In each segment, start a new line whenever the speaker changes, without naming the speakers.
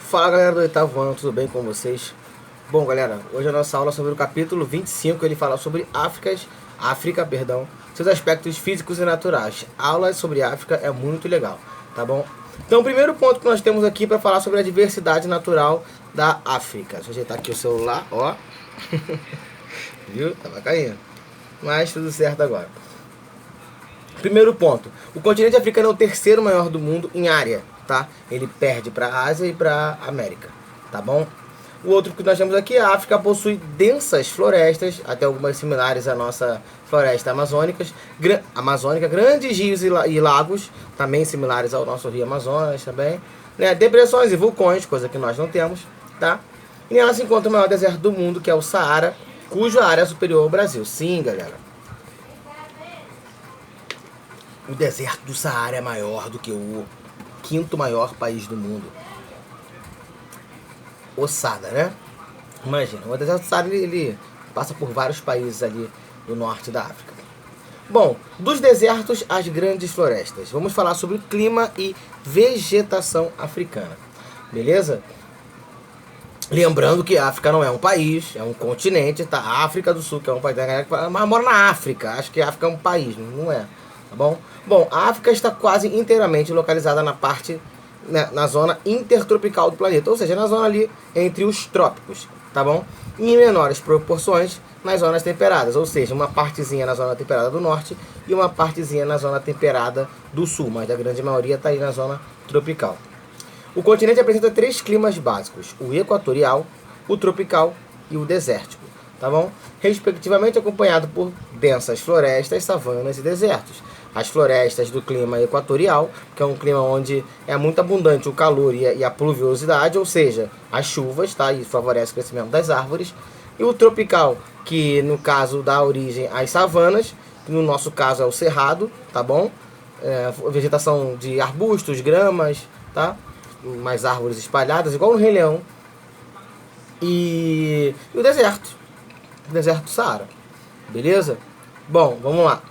Fala galera do oitavo ano, tudo bem com vocês? Bom galera, hoje a nossa aula é sobre o capítulo 25, ele fala sobre África, seus aspectos físicos e naturais. Aulas sobre África é muito legal, tá bom? Então o primeiro ponto que nós temos aqui para falar sobre a diversidade natural da África. Deixa eu ajeitar aqui o celular, ó. Viu? Tava caindo. Mas tudo certo agora. Primeiro ponto, o continente africano é o terceiro maior do mundo em área, tá? Ele perde para a Ásia e para a América, tá bom? O outro que nós temos aqui, a África possui densas florestas, até algumas similares à nossa floresta amazônica, grandes rios e lagos, também similares ao nosso rio Amazonas também, né? Depressões e vulcões, coisa que nós não temos, tá? E nela se encontra o maior deserto do mundo, que é o Saara, cuja área é superior ao Brasil. Sim, galera. O deserto do Saara é maior do que o quinto maior país do mundo. Ossada, né? Imagina, o deserto do Saara ele passa por vários países ali do norte da África. Bom, dos desertos às grandes florestas. Vamos falar sobre o clima e vegetação africana. Beleza? Lembrando que a África não é um país, é um continente, tá? A África do Sul, que é um país, mas mora na África. Acho que a África é um país, não é? Tá bom? Bom, a África está quase inteiramente localizada na parte, na zona intertropical do planeta, ou seja, na zona ali entre os trópicos, tá bom? E em menores proporções nas zonas temperadas, ou seja, uma partezinha na zona temperada do norte e uma partezinha na zona temperada do sul, mas a grande maioria está aí na zona tropical. O continente apresenta três climas básicos, o equatorial, o tropical e o desértico, tá bom? Respectivamente acompanhado por densas florestas, savanas e desertos. As florestas do clima equatorial, que é um clima onde é muito abundante o calor e a pluviosidade, ou seja, as chuvas, tá? E favorece o crescimento das árvores. E o tropical, que no caso dá origem às savanas, que no nosso caso é o cerrado, tá bom? Vegetação de arbustos, gramas, tá? Mais árvores espalhadas, igual no Rei Leão. E o deserto do Saara, beleza? Bom, vamos lá.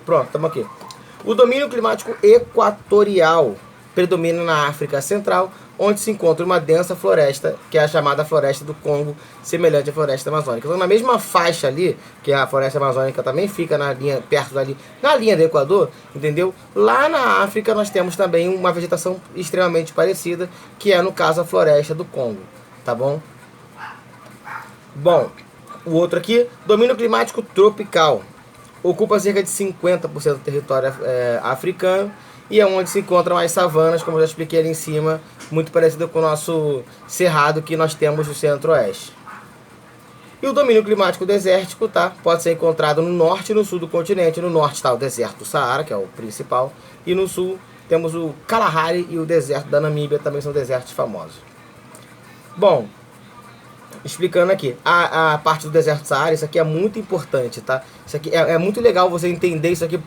Pronto, estamos aqui. O domínio climático equatorial predomina na África Central, onde se encontra uma densa floresta, que é a chamada floresta do Congo, semelhante à floresta amazônica. Então, na mesma faixa ali, que a floresta amazônica também fica na linha, perto dali, na linha do Equador, entendeu? Lá na África nós temos também uma vegetação extremamente parecida, que é no caso a floresta do Congo, tá bom? Bom, o outro aqui, domínio climático tropical. Ocupa cerca de 50% do território africano e é onde se encontram as savanas, como eu já expliquei ali em cima, muito parecido com o nosso cerrado que nós temos no centro-oeste. E o domínio climático desértico, tá? Pode ser encontrado no norte e no sul do continente. No norte está o deserto do Saara, que é o principal, e no sul temos o Kalahari e o deserto da Namíbia, também são desertos famosos. Bom, explicando aqui, a parte do deserto do Saara, isso aqui é muito importante, tá? Isso aqui é muito legal você entender isso aqui,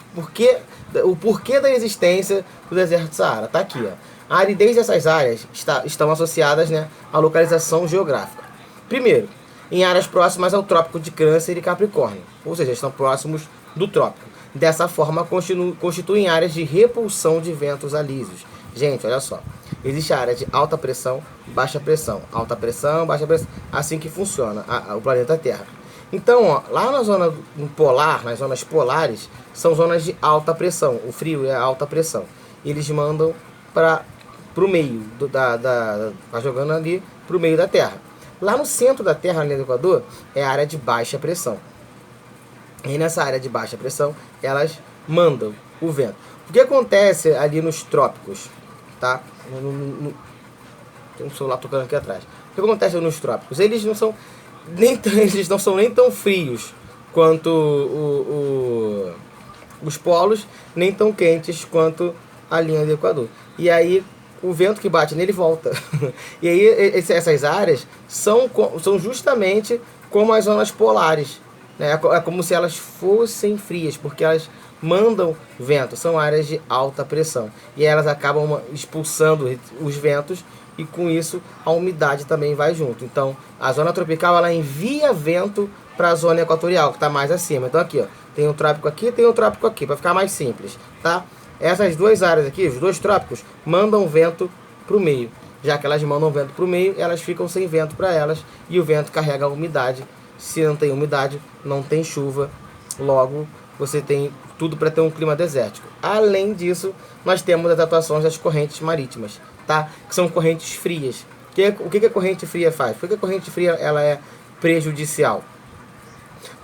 o porquê da existência do deserto do Saara, tá aqui, ó. A aridez dessas áreas estão associadas, né, à localização geográfica. Primeiro, em áreas próximas ao trópico de Câncer e Capricórnio, ou seja, estão próximos do trópico. Dessa forma, constituem áreas de repulsão de ventos alísios. Gente, olha só. Existe a área de alta pressão, baixa pressão, baixa pressão, assim que funciona o planeta Terra. Então, ó, lá na zona polar, nas zonas polares, são zonas de alta pressão. O frio é alta pressão. Eles mandam para o meio, vai jogando ali para o meio da Terra. Lá no centro da Terra, ali no Equador, é a área de baixa pressão. E nessa área de baixa pressão, elas mandam o vento. O que acontece ali nos trópicos, tá? Tem um celular tocando aqui atrás. O que acontece nos trópicos? Eles não são nem tão frios quanto os polos, nem tão quentes quanto a linha do Equador. E aí o vento que bate nele volta. E aí essas áreas são justamente como as zonas polares, né? É como se elas fossem frias, porque elas mandam vento, são áreas de alta pressão e elas acabam expulsando os ventos e com isso a umidade também vai junto. Então a zona tropical ela envia vento para a zona equatorial que está mais acima. Então aqui, ó, tem um trópico aqui, tem um trópico aqui, para ficar mais simples, tá? Essas duas áreas aqui, os dois trópicos, mandam vento para o meio. Já que elas mandam vento para o meio, elas ficam sem vento para elas e o vento carrega a umidade. Se não tem umidade, não tem chuva. Logo, você tem tudo para ter um clima desértico. Além disso, nós temos as atuações das correntes marítimas, tá? Que são correntes frias. O que a corrente fria faz? Por que a corrente fria ela é prejudicial?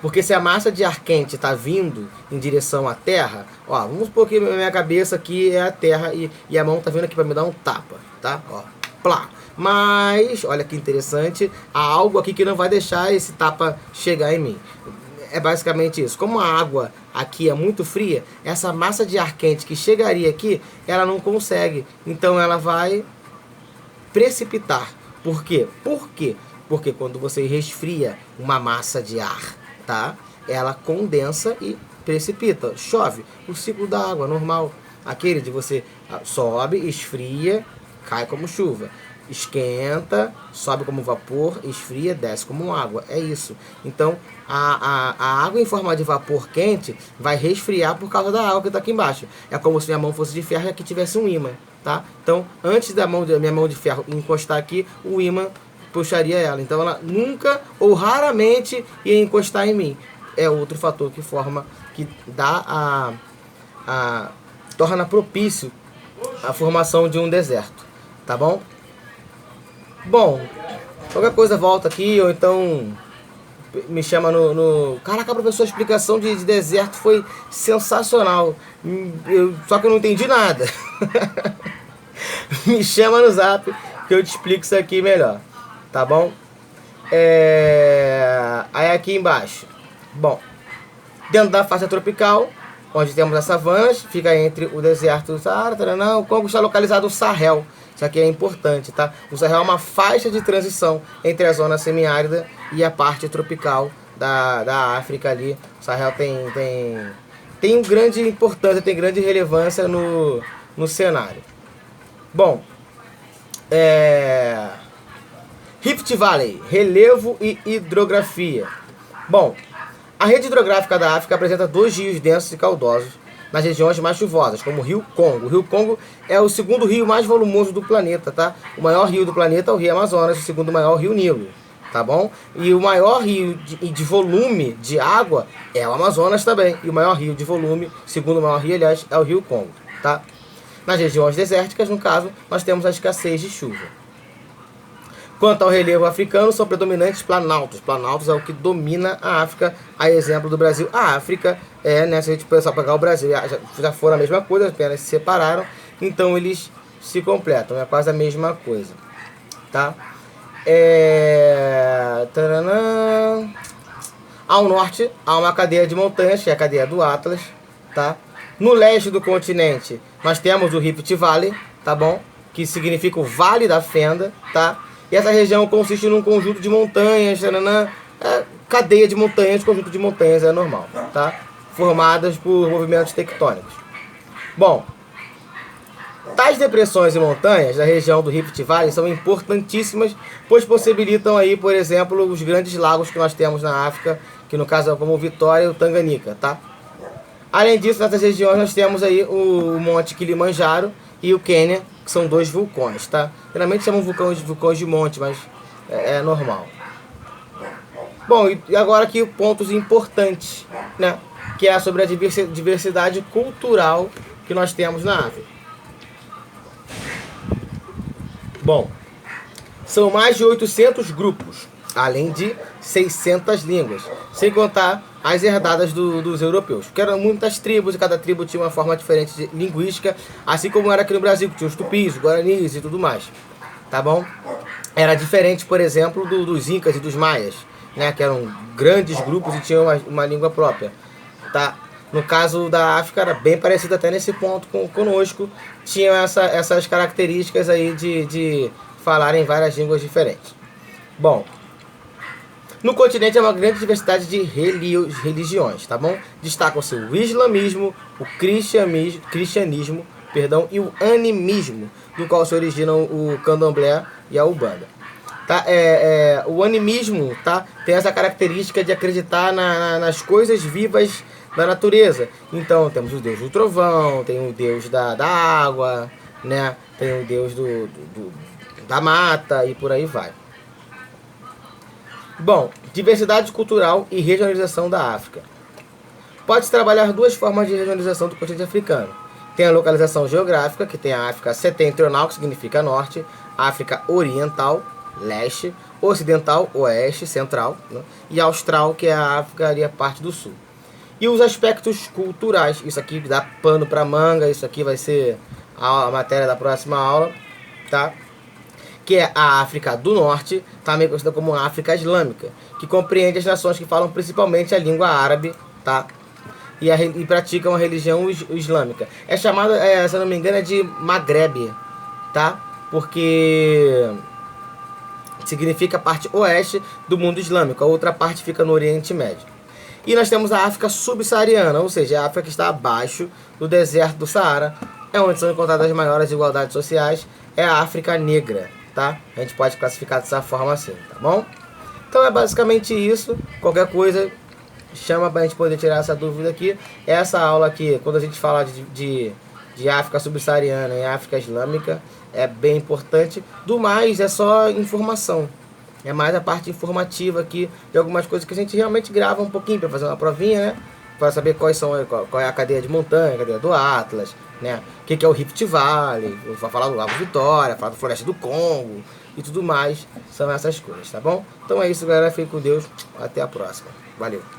Porque se a massa de ar quente está vindo em direção à Terra, ó, vamos supor que minha cabeça aqui é a Terra e a mão está vindo aqui para me dar um tapa, tá? Ó, plá. Mas, olha que interessante, há algo aqui que não vai deixar esse tapa chegar em mim. É basicamente isso. Como a água aqui é muito fria, essa massa de ar quente que chegaria aqui, ela não consegue. Então ela vai precipitar. Por quê? Por quê? Porque quando você resfria uma massa de ar, tá? Ela condensa e precipita. Chove. O ciclo da água normal. Aquele de você sobe, esfria, cai como chuva. Esquenta, sobe como vapor, esfria, desce como água. É isso. Então, a água em forma de vapor quente vai resfriar por causa da água que está aqui embaixo. É como se minha mão fosse de ferro e aqui tivesse um ímã, tá? Então, antes da minha mão de ferro encostar aqui, o ímã puxaria ela. Então, ela nunca ou raramente ia encostar em mim. É outro fator que forma, que dá torna propício a formação de um deserto, tá bom? Bom, qualquer coisa volta aqui, ou então me chama no... Caraca, professor, a explicação de deserto foi sensacional. Só que eu não entendi nada. Me chama no zap que eu te explico isso aqui melhor. Tá bom? Aí aqui embaixo. Bom, dentro da faixa tropical, onde temos as savanas, fica entre o deserto do Saara, o Congo está localizado o Sahel. Isso aqui é importante, tá? O Sahel é uma faixa de transição entre a zona semiárida e a parte tropical da África ali. O Sahel tem grande importância, tem grande relevância no cenário. Bom, Rift Valley, relevo e hidrografia. Bom, a rede hidrográfica da África apresenta dois rios densos e caudosos nas regiões mais chuvosas, como o Rio Congo. O Rio Congo é o segundo rio mais volumoso do planeta, tá? O maior rio do planeta é o Rio Amazonas, o segundo maior é o Rio Nilo, tá bom? E o maior rio de volume de água é o Amazonas também. E o maior rio de volume, segundo maior rio, aliás, é o Rio Congo, tá? Nas regiões desérticas, no caso, nós temos a escassez de chuva. Quanto ao relevo africano, são predominantes planaltos. Planaltos é o que domina a África, a exemplo do Brasil. A África né, se a gente pensar pegar o Brasil, já foram a mesma coisa, apenas se separaram, então eles se completam, é quase a mesma coisa, tá? Ao norte, há uma cadeia de montanhas, que é a cadeia do Atlas, tá? No leste do continente, nós temos o Rift Valley, tá bom? Que significa o Vale da Fenda, tá? E essa região consiste num conjunto de montanhas, cadeia de montanhas, conjunto de montanhas é normal, tá? Formadas por movimentos tectônicos. Bom, tais depressões e montanhas da região do Rift Valley são importantíssimas, pois possibilitam aí, por exemplo, os grandes lagos que nós temos na África, que no caso é como o Vitória e o Tanganica, tá? Além disso, nessas regiões nós temos aí o Monte Kilimanjaro e o Quênia, que são dois vulcões, tá? Geralmente chamam vulcões de monte, mas é normal. Bom, e agora aqui pontos importantes, né? Que é sobre a diversidade cultural que nós temos na África. Bom, são mais de 800 grupos, além de 600 línguas, sem contar as herdadas dos europeus, porque eram muitas tribos e cada tribo tinha uma forma diferente de linguística, assim como era aqui no Brasil, que tinha os tupis, os guaranis e tudo mais, tá bom? Era diferente, por exemplo, dos incas e dos maias, né, que eram grandes grupos e tinham uma língua própria, tá? No caso da África era bem parecido até nesse ponto conosco, tinham essas características aí de falarem várias línguas diferentes. Bom, no continente é uma grande diversidade de religiões, tá bom? Destacam-se o islamismo, o cristianismo, e o animismo, do qual se originam o candomblé e a umbanda. Tá? O animismo, tá? Tem essa característica de acreditar nas coisas vivas da natureza. Então temos o deus do trovão, tem o deus da água, né? Tem o deus da mata e por aí vai. Bom, diversidade cultural e regionalização da África. Pode-se trabalhar duas formas de regionalização do continente africano. Tem a localização geográfica, que tem a África setentrional, que significa norte, África oriental, leste, ocidental, oeste, central, né? E austral, que é a África ali, a parte do sul. E os aspectos culturais, isso aqui dá pano para manga, isso aqui vai ser a matéria da próxima aula, tá? Que é a África do Norte, também conhecida como África Islâmica, que compreende as nações que falam principalmente a língua árabe, tá? E praticam a religião islâmica. É chamada, se eu não me engano, é de Maghreb, tá? Porque significa a parte oeste do mundo islâmico, a outra parte fica no Oriente Médio. E nós temos a África subsaariana, ou seja, a África que está abaixo do deserto do Saara, é onde são encontradas as maiores desigualdades sociais, é a África negra, tá? A gente pode classificar dessa forma assim, tá bom? Então é basicamente isso. Qualquer coisa, chama pra gente poder tirar essa dúvida aqui. Essa aula aqui, quando a gente fala de África subsaariana e África islâmica, é bem importante. Do mais, é só informação. É mais a parte informativa aqui de algumas coisas que a gente realmente grava um pouquinho para fazer uma provinha, né? Para saber qual é a cadeia de montanha, a cadeia do Atlas, né? O que é o Rift Valley, vou falar do Lago Vitória, falar do Floresta do Congo e tudo mais. São essas coisas, tá bom? Então é isso, galera. Fique com Deus. Até a próxima. Valeu.